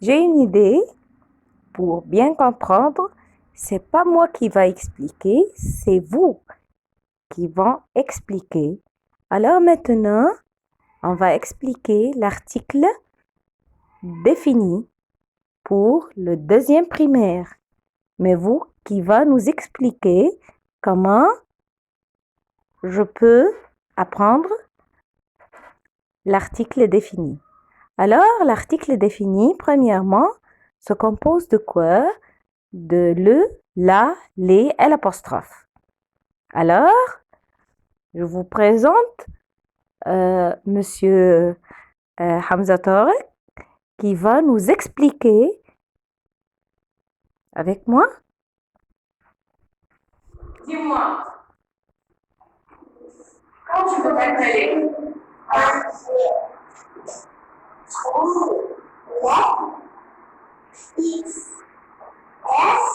J'ai une idée pour bien comprendre. C'est pas moi qui va expliquer, c'est vous qui vont expliquer. Alors maintenant, on va expliquer l'article défini pour le deuxième primaire. Mais vous qui va nous expliquer comment je peux apprendre l'article défini. Alors, l'article défini, premièrement, se compose de quoi? De le, la, les et l'apostrophe. Alors, je vous présente Monsieur Hamza Tarek qui va nous expliquer avec moi. Dis-moi, quand tu veux t'appeler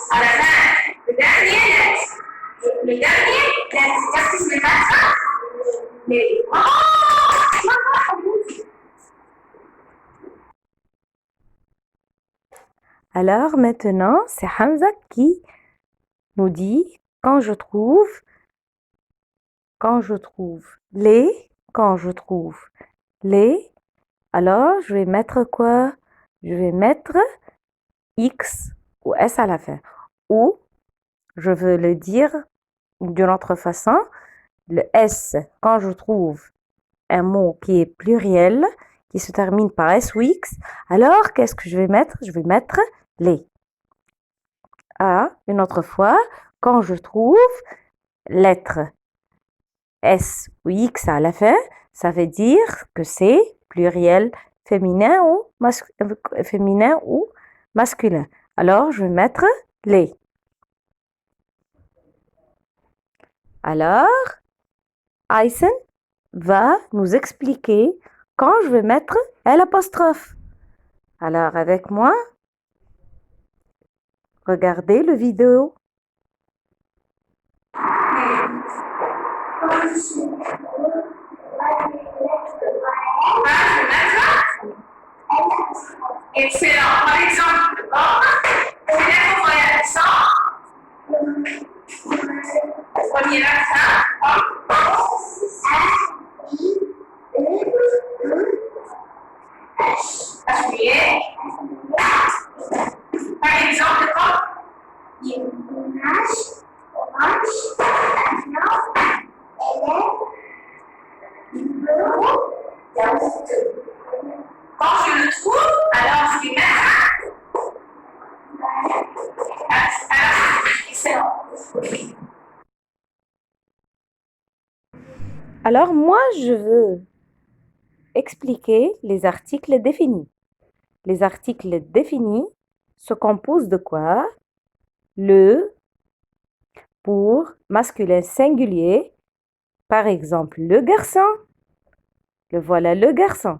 à la fin, le dernier lettre. Le dernier lettre. Qu'est-ce que je vais mettre? Les. Alors maintenant, c'est Hamza qui nous dit quand je trouve les, quand je trouve les, alors je vais mettre quoi? Je vais mettre X ou S à la fin. Ou, je veux le dire d'une autre façon, le S, quand je trouve un mot qui est pluriel, qui se termine par S ou X, alors qu'est-ce que je vais mettre? Je vais mettre les. Une autre fois, quand je trouve lettre S ou X à la fin, ça veut dire que c'est pluriel féminin ou masculin. Alors, je vais mettre les. Alors, Aysen va nous expliquer quand je vais mettre l'apostrophe. Alors, avec moi, regardez le vidéo. Excellent. Par exemple, le lettre voyelle sans. Premier accent. Appuyez. Par exemple, quand je le trouve, alors je vais mettre. Alors, excellent. Alors, moi, je veux expliquer les articles définis. Les articles définis se composent de quoi? Le pour masculin singulier, par exemple le garçon, le voilà le garçon.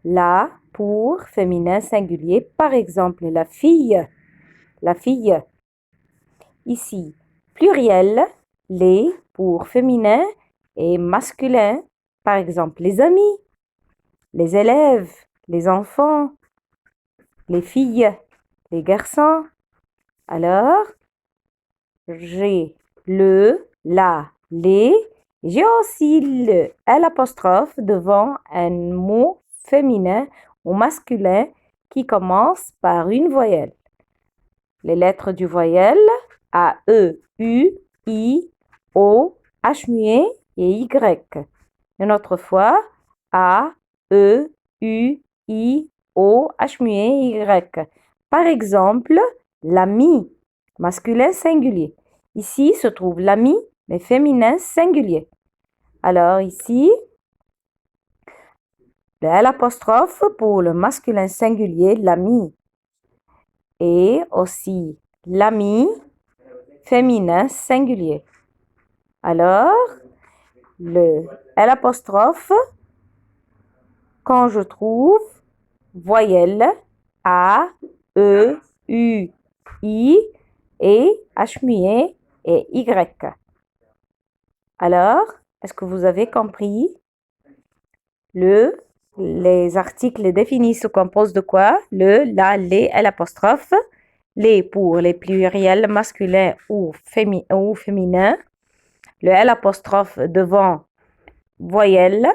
La pour féminin singulier, par exemple la fille, la fille. Ici, pluriel, les pour féminin et masculin, par exemple les amis, les élèves, les enfants, les filles, les garçons. Alors, j'ai le, la, les. J'ai aussi le l'apostrophe devant un mot féminin ou masculin qui commence par une voyelle. Les lettres du voyelle A, E, U, I, O, H muet et Y. Une autre fois, A, E, U, I, O, H muet et Y. Par exemple, l'ami, masculin singulier. Ici se trouve l'ami, mais féminin singulier. Alors ici, l'apostrophe pour le masculin singulier, l'ami. Et aussi l'ami, féminin singulier. Alors, l'apostrophe, quand je trouve voyelle A, E, U, I et H muet et Y. Alors, est-ce que vous avez compris? Le Les articles définis se composent de quoi? Le, la, les, l'apostrophe. Les pour les pluriels masculins ou féminins. Le l'apostrophe devant voyelle,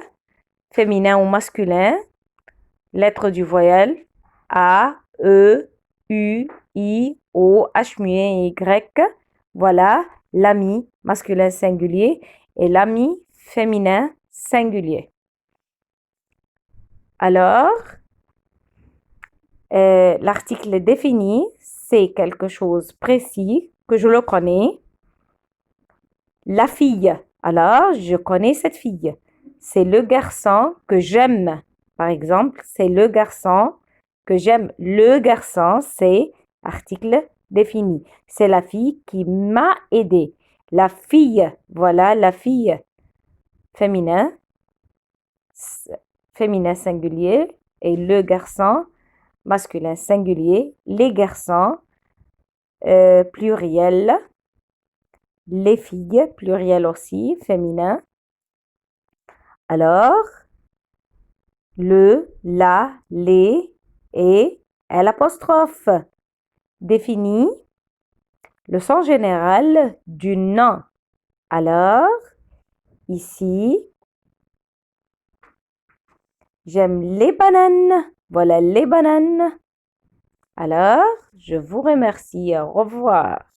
féminin ou masculin. Lettre du voyelle. A, E, U, I, O, H muet et Y. Voilà l'ami masculin singulier et l'ami féminin singulier. Alors, l'article défini, c'est quelque chose précis que je le connais. La fille, alors je connais cette fille. C'est le garçon que j'aime. Par exemple, c'est le garçon que j'aime. Le garçon, c'est article défini. C'est la fille qui m'a aidé. La fille, voilà la fille féminin, féminin singulier et le garçon masculin singulier, les garçons pluriel, les filles pluriel aussi, féminin. Alors, le, la, les et l'apostrophe définit le sens général du nom. Alors, ici, j'aime les bananes. Voilà les bananes. Alors, je vous remercie. Au revoir.